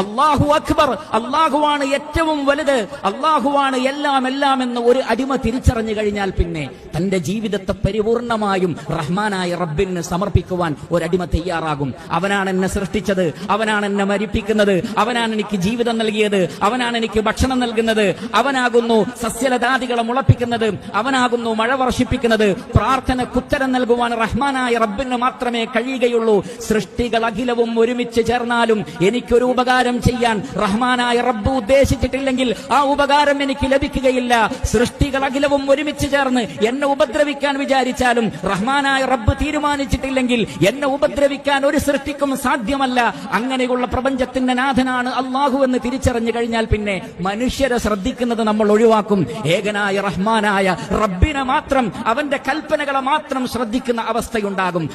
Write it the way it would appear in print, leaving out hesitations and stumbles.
അല്ലാഹു അക്ബർ, അല്ലാഹുവാണ് ഏറ്റവും വലുത്, അല്ലാഹുവാണ് എല്ലാം എന്ന് ഒരു അടിമ തിരിച്ചറിഞ്ഞു കഴിഞ്ഞാൽ പിന്നെ തന്റെ ജീവിതത്തെ പരിപൂർണമായും റഹ്മാനായ റബ്ബിന് സമർപ്പിക്കുവാൻ ഒരടിമ തയ്യാറാകും. അവനാണ് എന്നെ സൃഷ്ടിച്ചത്, അവനാണ് എന്നെ മരിപ്പിക്കുന്നത്, അവനാണ് എനിക്ക് ജീവിതം നൽകിയത്, അവനാണ് എനിക്ക് ഭക്ഷണം നൽകുന്നത്, അവനാകുന്നു സസ്യലതാദികളെ മുളപ്പിക്കുന്നത്, അവനാകുന്നു മഴ വർഷിപ്പിക്കുന്നത്. പ്രാർത്ഥനക്കുത്തരം നൽകുവാൻ റഹ്മാനായ റബ്ബിന് മാത്രമേ കഴിയുകയുള്ളൂ. സൃഷ്ടികൾ അഖിലവും ഒരുമിച്ച് ചേർന്നാലും എനിക്കൊരു ഉപകാരം ചെയ്യാൻ റഹ്മാനായ റബ്ബ് ഉദ്ദേശിച്ചിട്ടില്ലെങ്കിൽ ആ ഉപകാരം എനിക്ക് ലഭിക്കുകയില്ല. സൃഷ്ടികൾ അഖിലവും ഒരുമിച്ച് ചേർന്ന് എന്നെ ഉപദ്രവിക്കാൻ വിചാരിച്ചാലും റഹ്മാനായ റബ്ബ് തീരുമാനിച്ചിട്ടില്ലെങ്കിൽ എന്നെ ഉപദ്രവിക്കാൻ ഒരു സൃഷ്ടിക്കും സാധ്യമല്ല. അങ്ങനെയുള്ള പ്രപഞ്ചത്തിന്റെ നാഥനാണ് അല്ലാഹു എന്ന് തിരിച്ചറിഞ്ഞു കഴിഞ്ഞാൽ പിന്നെ മനുഷ്യരെ ശ്രദ്ധിക്കുന്നത് നമ്മൾ ഒഴിവാക്കും. ഏകനായ റഹ്മാനായ റബ്ബിനെ മാത്രം, അവന്റെ കൽപ്പനകളെ മാത്രം ശ്രദ്ധിക്കുന്ന അവസ്ഥയുണ്ടാകും.